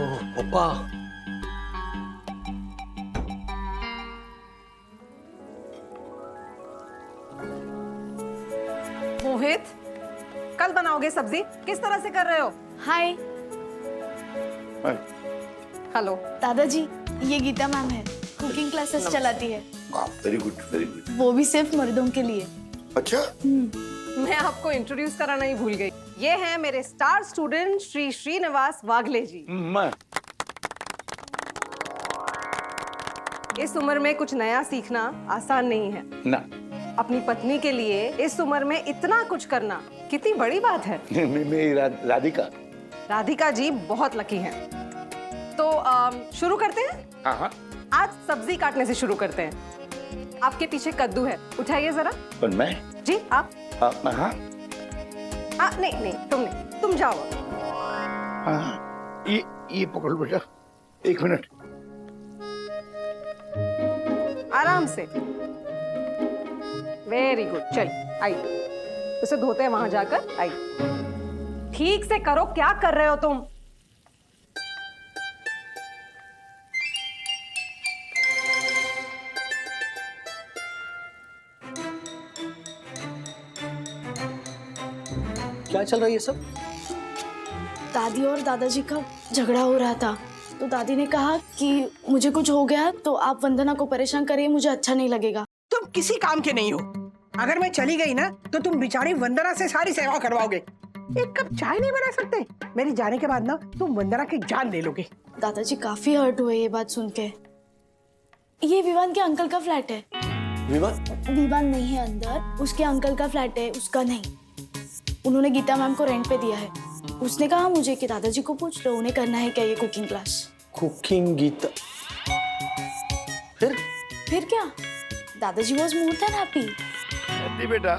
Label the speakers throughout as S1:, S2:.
S1: ओह पापा।
S2: मोहित, कल बनाओगे सब्जी? किस तरह से कर रहे हो?
S3: Hi
S2: hello.
S3: दादाजी, ये गीता मैम है, कुकिंग क्लासेस चलाती है।
S4: Very good very good.
S3: वो भी सिर्फ मर्दों के लिए।
S4: अच्छा,
S2: मैं आपको इंट्रोड्यूस कराना ही भूल गई। ये हैं मेरे स्टार स्टूडेंट श्री श्रीनिवास वागले जी।
S4: मैं
S2: इस उम्र में कुछ नया सीखना आसान नहीं है
S4: ना।
S2: अपनी पत्नी के लिए इस उम्र में इतना कुछ करना कितनी बड़ी बात है।
S4: मेरी राधिका।
S2: राधिका जी बहुत लकी हैं। तो शुरू करते हैं।
S4: हाँ हाँ।
S2: आज सब्जी काटने से शुरू करते हैं। आपके पीछे कद्दू है, उठाइए जरा।
S4: और मैं?
S2: जी आप।
S4: हाँ।
S2: नहीं नहीं, तुम नहीं, तुम जाओ।
S4: हाँ, ये पकड़ बेटा, 1 मिनट।
S2: आराम से। Very good. चलिए आइए, उसे धोते हैं वहां जाकर। आइए, ठीक से करो, क्या कर रहे हो तुम?
S1: क्या चल रहा है ये सब?
S3: दादी और दादाजी का झगड़ा हो रहा था, तो दादी ने कहा कि मुझे कुछ हो गया तो आप वंदना को परेशान करिए, मुझे अच्छा नहीं लगेगा।
S5: तुम किसी काम के नहीं हो। अगर मैं चली गई ना तो तुम बेचारी वंदना से सारी सेवा करवाओगे। एक कप चाय नहीं बना सकते? मेरे जाने के बाद ना तुम वंदना की जान ले लोगे।
S3: दादाजी काफी हर्ट हुए ये बात सुन के। ये विवान के अंकल का फ्लैट है। विवान नहीं है अंदर, उसके अंकल का फ्लैट है, उसका नहीं। उन्होंने गीता मैम को रेंट पे दिया है। उसने कहा मुझे कि दादाजी को पूछ लो, उन्हें करना है क्या ये कुकिंग क्लास।
S1: कुकिंग गीता?
S3: फिर क्या, दादाजी वाज मोर देन हैप्पी।
S4: बेटा,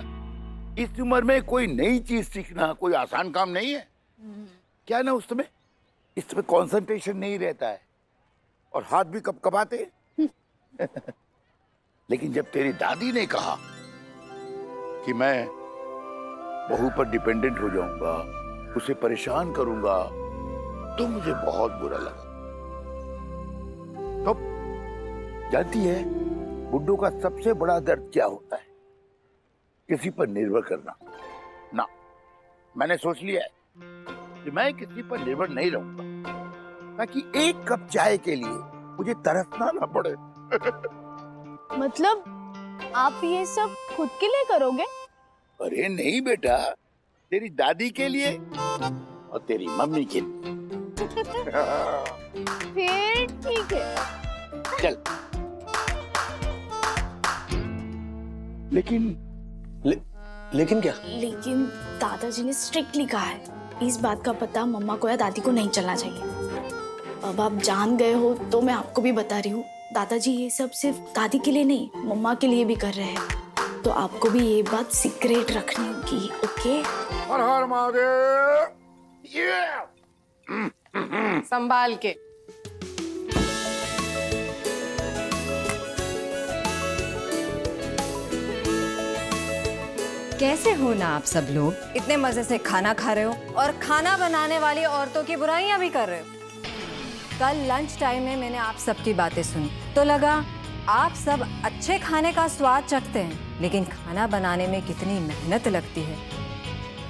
S4: इस उम्र में कोई नई चीज सीखना कोई आसान काम नहीं है। क्या ना उसमें इसमें कंसंट्रेशन नहीं रहता है और हाथ भी कपकपाते। लेकिन जब तेरी दादी ने कहा कि मैं बहू पर डिपेंडेंट हो जाऊंगा, उसे परेशान करूंगा, तो मुझे बहुत बुरा लगा। तो जानती है बुड्ढों का सबसे बड़ा दर्द क्या होता है? किसी पर निर्भर करना। ना, मैंने सोच लिया है कि मैं किसी पर निर्भर नहीं रहूंगा, ताकि एक कप चाय के लिए मुझे तरसना ना पड़े।
S3: मतलब आप ये सब खुद के लिए करोगे?
S4: अरे नहीं बेटा, तेरी दादी के लिए और तेरी मम्मी के लिए।
S3: फिर ठीक है।
S4: चल।
S1: लेकिन क्या?
S3: लेकिन दादाजी ने स्ट्रिक्टली कहा है, इस बात का पता मम्मा को या दादी को नहीं चलना चाहिए। अब आप जान गए हो तो मैं आपको भी बता रही हूँ, दादाजी ये सब सिर्फ दादी के लिए नहीं, मम्मा के लिए भी कर रहे हैं। तो आपको भी ये बात सीक्रेट रखनी होगी, ओके?
S4: हर हर महादेव।
S2: संभाल के।
S6: कैसे हो ना आप सब लोग? इतने मजे से खाना खा रहे हो और खाना बनाने वाली औरतों की बुराइयां भी कर रहे हो। कल लंच टाइम में मैंने आप सबकी बातें सुनी तो लगा आप सब अच्छे खाने का स्वाद चखते हैं, लेकिन खाना बनाने में कितनी मेहनत लगती है,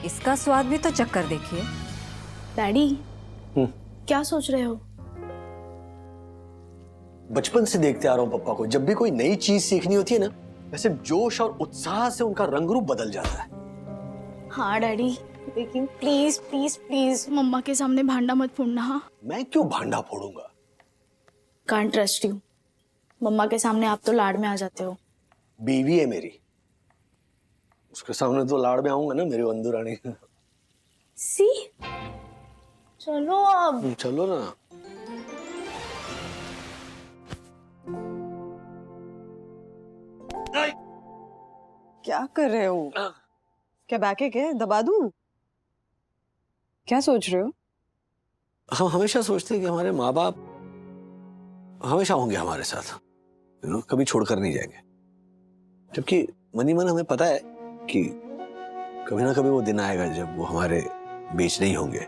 S6: इसका स्वाद भी तो चख कर देखिए।
S3: डैडी, क्या सोच रहे हो?
S1: बचपन से देखते आ रहा हूँ पापा को, जब भी कोई नई चीज सीखनी होती है ना, वैसे जोश और उत्साह से उनका रंग रूप बदल जाता है।
S3: हाँ डैडी, लेकिन प्लीज प्लीज प्लीज मम्मा के सामने भांडा मत फोड़ना। हाँ,
S1: मैं क्यों भांडा फोड़ूंगा?
S3: Can't trust you. मम्मा के सामने आप तो लाड़ में आ जाते हो।
S1: बीवी है मेरी, उसके सामने तो लाड़ में आऊंगा ना मेरी बंधु रानी।
S3: सी, चलो अब।
S1: चलो ना।
S2: क्या कर रहे हो? क्या बैकेक है, दबा दूं? क्या सोच रहे हो?
S1: हम हमेशा सोचते हैं कि हमारे माँ बाप हमेशा होंगे हमारे साथ, कभी छोड़कर नहीं जाएंगे, जबकि मन ही मन हमें पता है कि कभी ना कभी वो दिन आएगा जब वो हमारे बीच नहीं होंगे।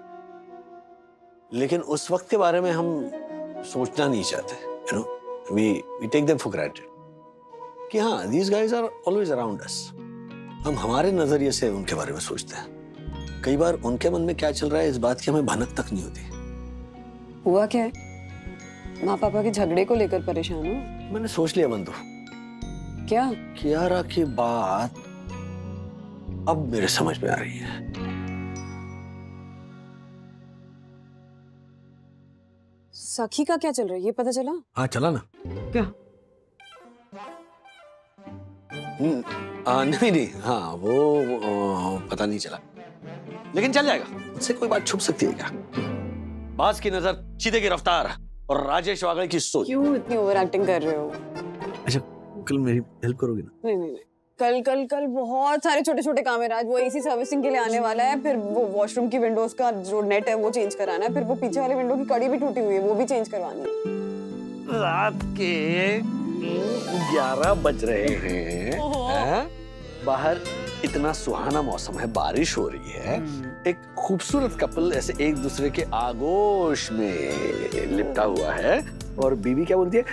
S1: लेकिन उस वक्त के बारे में हम सोचना नहीं चाहते, you know, we take them for granted कि हाँ, these guys are always around us. हम हमारे नजरिए से उनके बारे में सोचते हैं। कई बार उनके मन में क्या चल रहा है इस बात की हमें भनक तक नहीं होती।
S2: हुआ क्या है? माँ पापा के झगड़े को लेकर परेशान हो?
S1: मैंने सोच लिया बंधु,
S2: क्या?
S1: कियारा की बात अब मेरे समझ में आ रही है।
S2: सखी का क्या चल रहा है, ये पता चला?
S1: हाँ चला ना।
S2: क्या?
S1: नहीं नहीं, हाँ वो पता नहीं चला, लेकिन चल जाएगा। उससे कोई बात छुप सकती है क्या? बाज की नजर, चीते की रफ्तार और राजेश वागले की सोच।
S2: क्यों इतनी ओवर एक्टिंग कर रहे हो?
S1: अच्छा, कल मेरी हेल्प करोगी ना?
S2: नहीं नहीं नहीं, कल कल कल बहुत सारे छोटे छोटे काम है राज। वो एसी सर्विसिंग के लिए आने वाला है, फिर वो वॉशरूम की विंडोज का जो नेट है वो चेंज कराना है, फिर वो पीछे वाले विंडो की कड़ी भी टूटी हुई है, वो भी चेंज करवानी है।
S1: रात के 11 बज रहे हैं? बाहर इतना सुहाना मौसम है, बारिश हो रही है, एक खूबसूरत कपल ऐसे एक दूसरे के आगोश में लिपटा हुआ है, और बीवी क्या बोलती है?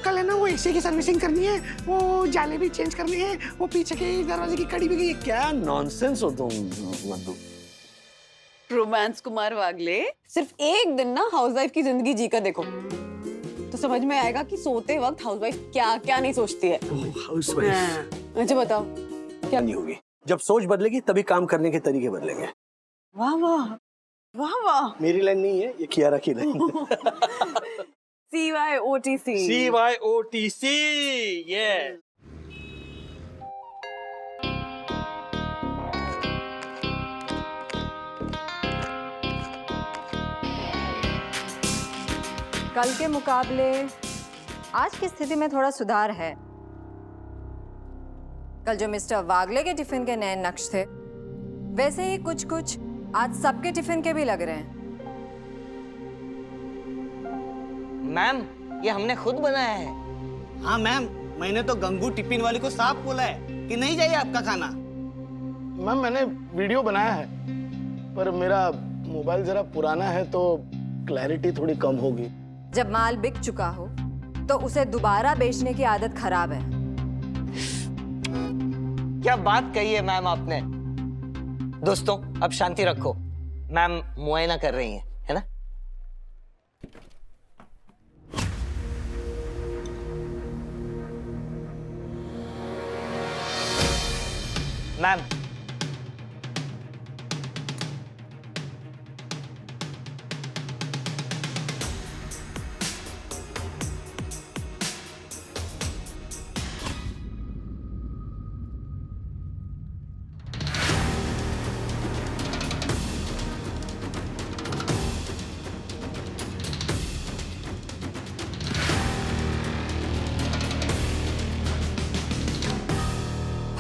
S5: कल है ना वो एसी की सर्विसिंग करनी है, वो जाले भी चेंज करनी है, वो पीछे के दरवाजे की कड़ी भी गई है।
S1: क्या नॉनसेंस हो तुम बंधु।
S2: रोमांस कुमार वागले, सिर्फ एक दिन ना हाउसवाइफ की जिंदगी जी कर देखो, तो समझ में आएगा कि सोते वक्त हाउसवाइफ क्या क्या नहीं सोचती है।
S1: हाउसवाइफ
S2: अच्छा बताओ,
S1: क्या नहीं होगी? जब सोच बदलेगी तभी काम करने के तरीके बदलेंगे।
S2: वाह वाह वाह वाह।
S1: मेरी लाइन नहीं है, ये कियारा की लाइन।
S2: CYOTC।
S1: CYOTC, yeah.
S6: कल के मुकाबले आज की स्थिति में थोड़ा सुधार है। कल जो मिस्टर वागले के टिफिन के नए नक्श थे, वैसे ही कुछ कुछ आज सबके टिफिन के भी लग रहे हैं।
S7: मैम, ये हमने खुद बनाया है।
S8: हाँ मैम, मैंने तो गंगू टिफिन वाले को साफ बोला है कि नहीं चाहिए आपका खाना।
S9: मैम मैंने वीडियो बनाया है, पर मेरा मोबाइल जरा पुराना है तो क्लैरिटी थोड़ी कम होगी।
S6: जब माल बिक चुका हो तो उसे दोबारा बेचने की आदत खराब है।
S7: क्या बात कही है मैम आपने। दोस्तों, अब शांति रखो। मैम मुआयना कर रही हैं, है ना? मैम,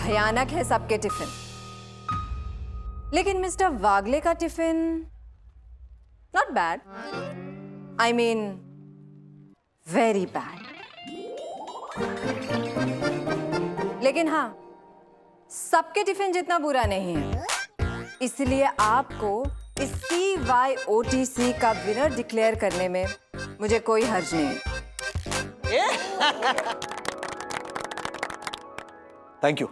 S6: भयानक है सबके टिफिन, लेकिन मिस्टर वागले का tiffin not bad, I mean very bad. लेकिन हाँ, सबके टिफिन जितना बुरा नहीं है, इसलिए आपको इस CYOTC का विनर डिक्लेयर करने में मुझे कोई हर्ज नहीं है।
S1: Thank you.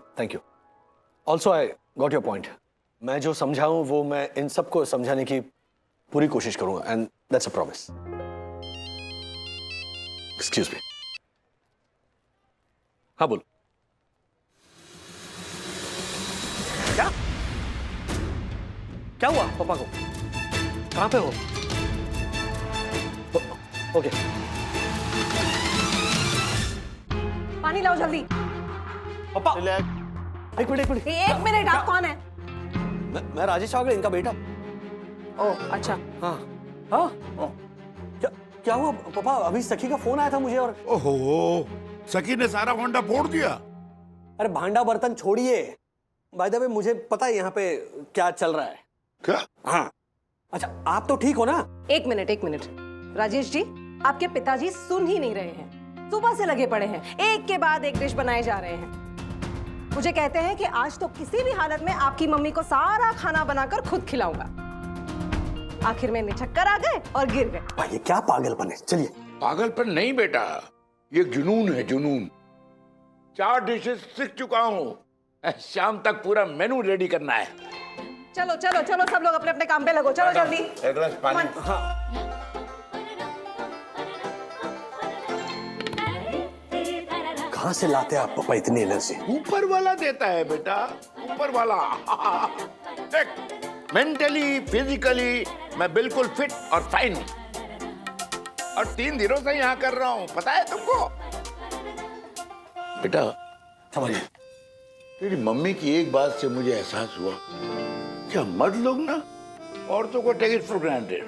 S1: Also I got your point. मैं जो समझाऊं वो मैं इन सबको समझाने की पूरी कोशिश करूंगा, and that's a promise. Excuse me. हाँ बोलो। क्या हुआ पापा को? कहां पे हो? ओके।
S2: पानी लाओ जल्दी।
S1: पापा एक मिनट।
S2: एक मिनट, आप कौन है?
S1: मैं राजेश वागले, इनका बेटा।
S2: ओह अच्छा।
S1: हाँ हाँ। क्या हुआ पापा? अभी सखी का फोन आया था मुझे, और
S4: ओहो, सखी ने सारा भांडा फोड़ दिया।
S1: अरे भांडा बर्तन छोड़िए, बाय द वे मुझे पता है यहाँ पे क्या चल रहा है।
S4: क्या?
S1: हाँ। अच्छा, आप तो ठीक हो ना?
S10: एक मिनट राजेश जी, आपके पिताजी सुन ही नहीं रहे हैं। सुबह से लगे पड़े हैं, एक के बाद एक डिश बनाए जा रहे हैं। मुझे कहते हैं कि आज तो किसी भी हालत में आपकी मम्मी को सारा खाना बनाकर खुद खिलाऊंगा। आखिर में इन्हें चक्कर आ गए और गिर गए।
S1: भाई ये क्या पागलपन है, चलिए।
S4: पागलपन नहीं बेटा, ये जुनून है जुनून। 4 डिशेस सीख चुका हूँ, शाम तक पूरा मेनू रेडी करना है।
S10: चलो चलो चलो, सब लोग अपने अपने काम पे लगो, चलो जल्दी।
S4: एक गिलास पानी।
S1: कहाँ से लाते हैं आप पापा इतनी एनर्जी?
S4: ऊपर वाला देता है बेटा, ऊपर वाला। देख, मेंटली फिजिकली मैं बिल्कुल फिट और फाइन हूँ, और 3 दिनों से यहाँ कर रहा हूँ, पता है तुमको? बेटा
S1: समझिए,
S4: तेरी मम्मी की एक बात से मुझे एहसास हुआ, क्या मर्द लोग ना औरतों को टेक इट फॉर ग्रांटेड,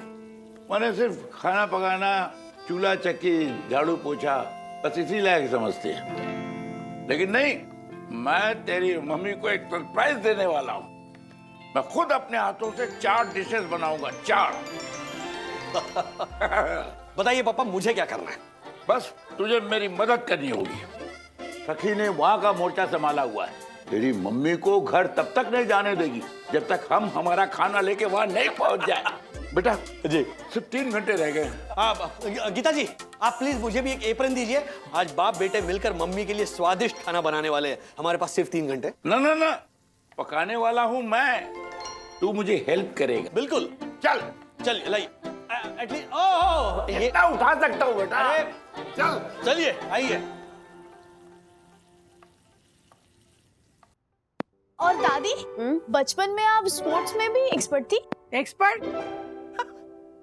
S4: माने सिर्फ खाना पकाना, चूल्हा चक्की, झाड़ू पोछा बस इसी लायक समझते हैं। लेकिन नहीं, मैं तेरी मम्मी को एक सरप्राइज देने वाला हूँ। मैं खुद अपने हाथों से 4 डिशेस बनाऊंगा, 4।
S1: बताइए पापा मुझे क्या करना है?
S4: बस तुझे मेरी मदद करनी होगी। सखी ने वहां का मोर्चा संभाला हुआ है, तेरी मम्मी को घर तब तक नहीं जाने देगी जब तक हम हमारा खाना लेके वहां नहीं पहुंच जाए। बेटा
S1: जी
S4: सिर्फ 3 घंटे रह गए।
S1: गीता जी, आप प्लीज मुझे भी एक एप्रन दीजिए। आज बाप बेटे मिलकर मम्मी के लिए स्वादिष्ट खाना बनाने वाले हैं। हमारे पास सिर्फ 3 घंटे।
S4: ना ना ना, पकाने वाला हूँ मैं, तू मुझे हेल्प करेगा।
S1: बिल्कुल,
S4: चल
S1: चलिए लाइए। एटलीस्ट ओह ये
S4: इतना उठा सकता हूँ बेटा।
S1: अरे,
S4: चल
S1: चलिए आइए।
S3: और दादी, बचपन में आप स्पोर्ट्स में भी एक्सपर्ट थी?
S5: एक्सपर्ट?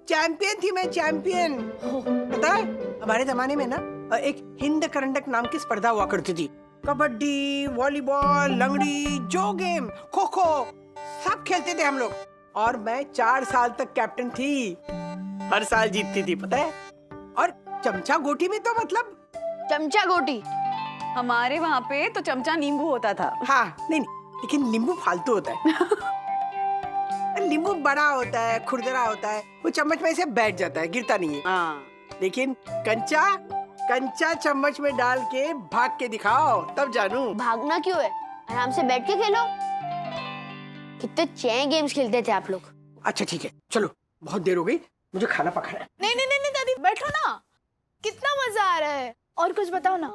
S5: चैंपियन थी मैं, चैंपियन। पता है हमारे जमाने में ना एक हिंद करंडक नाम की स्पर्धा हुआ करती थी। कबड्डी, वॉलीबॉल, लंगड़ी, जो गेम, खो खो, सब खेलते थे हम लोग। और मैं 4 साल तक कैप्टन थी, हर साल जीतती थी, पता है। और चमचा गोटी में तो मतलब
S3: चमचा गोटी?
S2: हमारे वहाँ पे तो चमचा नींबू होता था।
S5: हाँ, नहीं नहीं, लेकिन नींबू फालतू होता है। नींबू बड़ा होता है, खुरदरा होता है, वो चम्मच में से बैठ जाता है, गिरता नहीं है।
S2: हाँ।
S5: लेकिन कंचा, कंचा चम्मच में डाल के भाग के दिखाओ, तब जानू।
S11: भागना क्यों है, आराम से बैठ के खेलो। कितने चैन गेम्स खेलते थे आप लोग।
S5: अच्छा ठीक है, चलो बहुत देर हो गई, मुझे खाना पकाना है।
S3: नहीं नहीं नहीं दादी, बैठो ना, कितना मजा आ रहा है। और कुछ बताओ ना।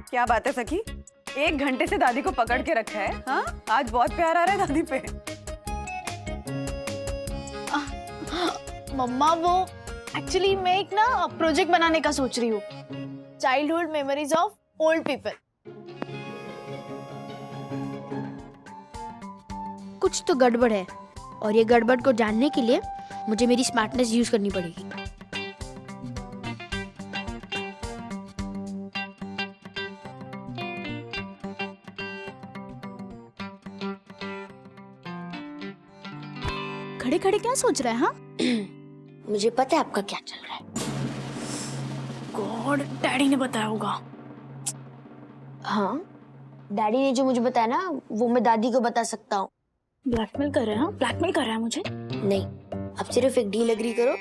S2: क्या बात है सखी, 1 घंटे से दादी को पकड़ के रखा है। हाँ, आज बहुत प्यार आ रहा है दादी पे।
S3: मम्मा वो एक्चुअली मैं एक ना प्रोजेक्ट बनाने का सोच रही हूँ, childhood memories of old people.
S11: कुछ तो गड़बड़ है, और ये गड़बड़ को जानने के लिए मुझे मेरी स्मार्टनेस यूज करनी पड़ेगी।
S3: खड़े खड़े क्या सोच रहे हैं? हाँ,
S11: मुझे पता है आपका क्या चल रहा है।
S3: गॉड, डैडी ने बताया होगा।
S11: हाँ, डैडी ने जो मुझे बताया ना, वो मैं दादी को बता सकता हूँ।
S3: ब्लैकमेल कर रहे हैं? ब्लैकमेल कर रहा है मुझे?
S11: नहीं, आप सिर्फ एक डील एग्री करो,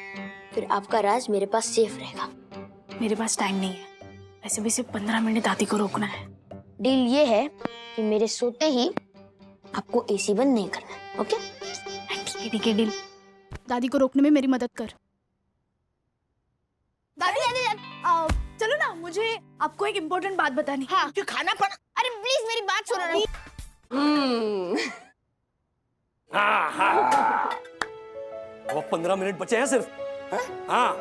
S11: फिर आपका राज मेरे पास सेफ रहेगा।
S3: मेरे पास टाइम नहीं है, वैसे भी सिर्फ 15 मिनट दादी को रोकना है।
S11: डील ये है कि मेरे सोते ही आपको एसी बंद नहीं करना है, ओके?
S3: ठीक है डील। दादी को रोकने में मेरी मदद कर। दादी चलो ना, मुझे आपको एक इम्पोर्टेंट बात बतानी।
S11: हाँ,
S5: क्यों खाना पड़ा?
S11: अरे प्लीज मेरी बात सुनो ना।
S1: अब 15 मिनट बचे हैं सिर्फ। हाँ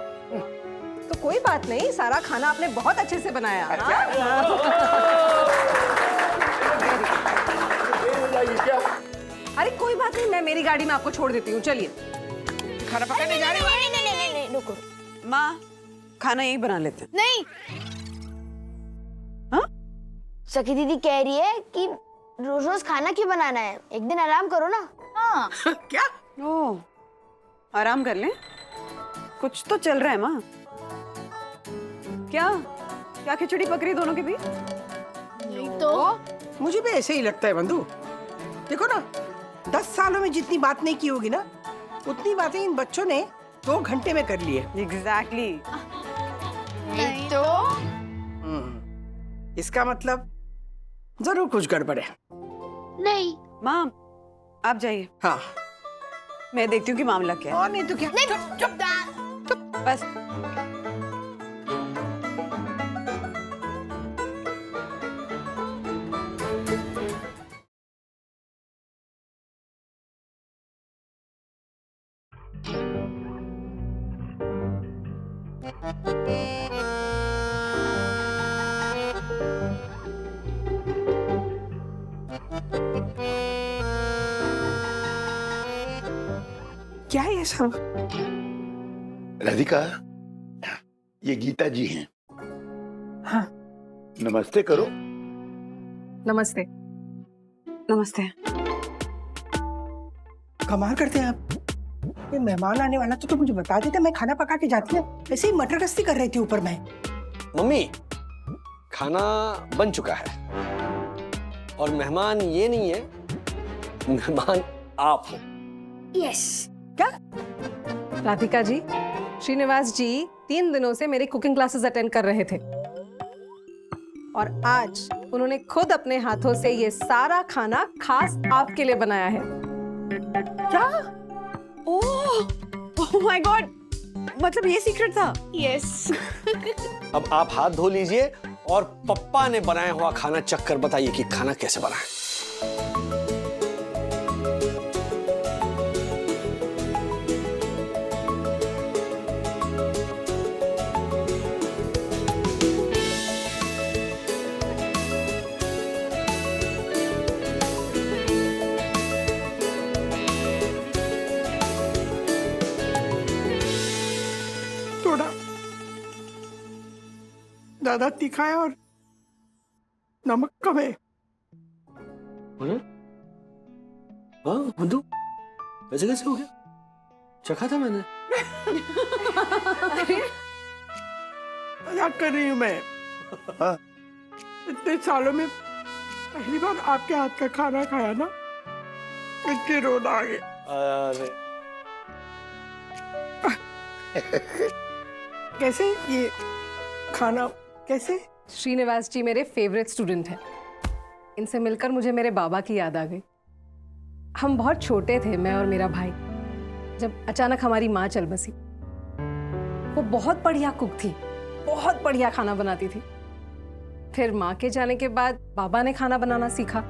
S10: तो कोई बात नहीं, सारा खाना आपने बहुत अच्छे से बनाया। हाँ?
S4: क्या?
S10: अरे कोई बात नहीं, मैं मेरी गाड़ी में आपको छोड़ देती हूँ, चलिए।
S5: खाना पकाने जा रहे हो?
S11: नहीं, रुको।
S2: माँ, खाना यही बना लेते हैं।
S3: नहीं,
S2: हाँ?
S11: सखी दीदी कह रही है कि रोज रोज खाना क्यों बनाना है, एक दिन आराम करो ना।
S3: हाँ
S5: क्या?
S2: ओह, आराम कर लें, कुछ तो चल रहा है माँ। क्या क्या खिचड़ी पक रही दोनों के बीच?
S3: नहीं तो
S5: मुझे भी ऐसे ही लगता है बंधु। देखो ना, 10 सालों में जितनी बात नहीं की होगी ना, उतनी बातें इन बच्चों ने 2 घंटे में कर ली है।
S2: एग्जैक्टली।
S3: नहीं तो
S5: इसका मतलब जरूर कुछ गड़बड़ है।
S11: नहीं।
S2: माँ, आप जाइए।
S5: हाँ,
S2: मैं देखती हूँ कि मामला क्या है।
S5: और नहीं तो क्या। चुप चुप।
S2: बस
S5: क्या है ये सब?
S4: राधिका, ये गीता जी हैं।
S5: हाँ।
S4: नमस्ते करो।
S10: नमस्ते।
S2: नमस्ते।
S5: कमाल करते हैं आप। ये मेहमान आने वाला तो मुझे बता देते, मैं खाना पका के जाती हूँ। ऐसे ही मटर गश्ती कर रही थी ऊपर मैं।
S1: मम्मी, खाना बन चुका है और मेहमान ये नहीं है, मेहमान आप हो।
S11: यस।
S5: क्या?
S10: राधिका जी, श्रीनिवास जी 3 दिनों से मेरी कुकिंग क्लासेस अटेंड कर रहे थे और आज उन्होंने खुद अपने हाथों से ये सारा खाना खास आपके लिए बनाया है।
S5: क्या?
S2: ओह माय गॉड, मतलब ये सीक्रेट था?
S11: यस।
S1: अब आप हाथ धो लीजिए और पप्पा ने बनाया हुआ खाना चख कर बताइए कि खाना कैसे बना है।
S5: थोड़ा ज्यादा तीखा है और नमक कम है।
S1: हाँ मधु, वैसे कैसे हो गया? चखा था मैंने।
S5: मजाक कर रही हूँ मैं।
S4: हाँ।
S5: इतने सालों में पहली बार आपके हाथ का खाना खाया ना, इसलिए रोना आ गया।
S1: अरे
S5: कैसे ये खाना कैसे?
S10: श्रीनिवास जी मेरे फेवरेट स्टूडेंट हैं। इनसे मिलकर मुझे मेरे बाबा की याद आ गई। हम बहुत छोटे थे, मैं और मेरा भाई, जब अचानक हमारी माँ चल बसी। वो बहुत बढ़िया कुक थी, बहुत बढ़िया खाना बनाती थी। फिर माँ के जाने के बाद बाबा ने खाना बनाना सीखा।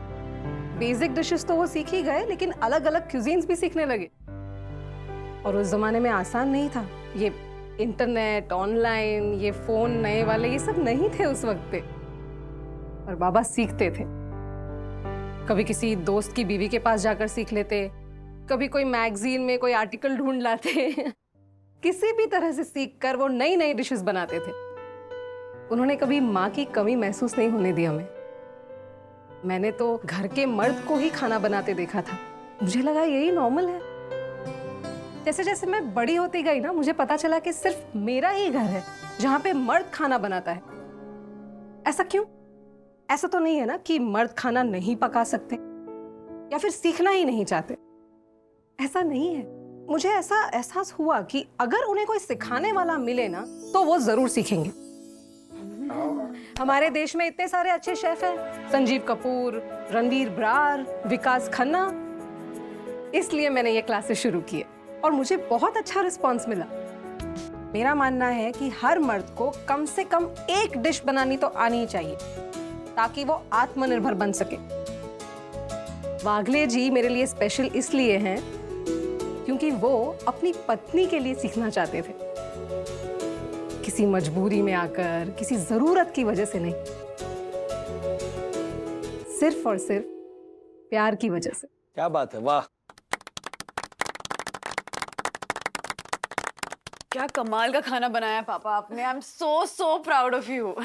S10: बेसिक डिशेस तो वो सीख ही गए, लेकिन अलग अलग क्यूजीन्स भी सीखने लगे। और उस जमाने में आसान नहीं था। ये इंटरनेट, ऑनलाइन, ये फोन नए वाले, ये सब नहीं थे उस वक्त पे। और बाबा सीखते थे। कभी किसी दोस्त की बीवी के पास जाकर सीख लेते, कभी कोई मैगजीन में कोई आर्टिकल ढूंढ लाते। किसी भी तरह से सीखकर वो नई नई डिशेस बनाते थे। उन्होंने कभी माँ की कमी महसूस नहीं होने दी हमें। मैंने तो घर के मर्द को ही खाना बनाते देखा था। मुझे लगा यही नॉर्मल है। जैसे जैसे मैं बड़ी होती गई ना, मुझे पता चला कि सिर्फ मेरा ही घर है जहां पे मर्द खाना बनाता है। ऐसा क्यों? ऐसा तो नहीं है ना कि मर्द खाना नहीं पका सकते या फिर सीखना ही नहीं चाहते। ऐसा नहीं है। मुझे ऐसा एहसास हुआ कि अगर उन्हें कोई सिखाने वाला मिले ना, तो वो जरूर सीखेंगे। हमारे देश में इतने सारे अच्छे शेफ हैं, संजीव कपूर, रणवीर ब्रार, विकास खन्ना। इसलिए मैंने ये क्लासेस शुरू किए और मुझे बहुत अच्छा रिस्पांस मिला। मेरा मानना है कि हर मर्द को कम से कम एक डिश बनानी तो आनी ही चाहिए, ताकि वो आत्मनिर्भर बन सके। वागले जी मेरे लिए स्पेशल इसलिए हैं क्योंकि वो अपनी पत्नी के लिए सीखना चाहते थे। किसी मजबूरी में आकर, किसी जरूरत की वजह से नहीं, सिर्फ और सिर्फ प्यार की वजह से।
S1: क्या बात है, वाह।
S2: क्या कमाल का खाना बनाया पापा आपने। I am so proud of you.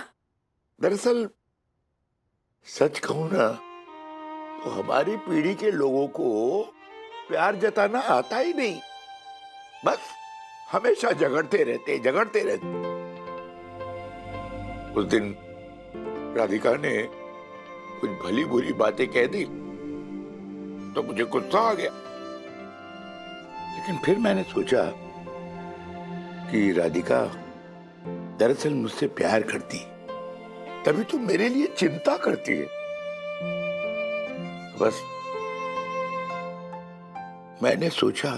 S4: दरअसल सच कहूं ना, तो हमारी पीढ़ी के लोगों को प्यार जताना आता ही नहीं। बस हमेशा झगड़ते रहते। उस दिन राधिका ने कुछ भली बुरी बातें कह दी तो मुझे गुस्सा आ गया। लेकिन फिर मैंने सोचा कि राधिका दरअसल मुझसे प्यार करती, तभी तो मेरे लिए चिंता करती है। बस मैंने सोचा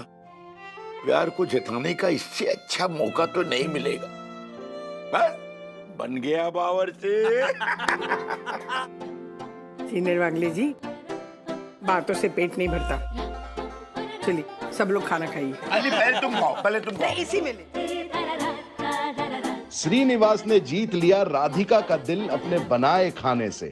S4: प्यार को जताने का इससे अच्छा मौका तो नहीं मिलेगा। बस बन गया बावर्ची।
S5: सीनियर वागले जी, बातों से पेट नहीं भरता। चलिए सब लोग खाना खाइए।
S4: अरे पहले तुम खाओ, पहले तुम खाओ।
S5: इसी में ले।
S12: श्रीनिवास ने जीत लिया राधिका का दिल अपने बनाए खाने से।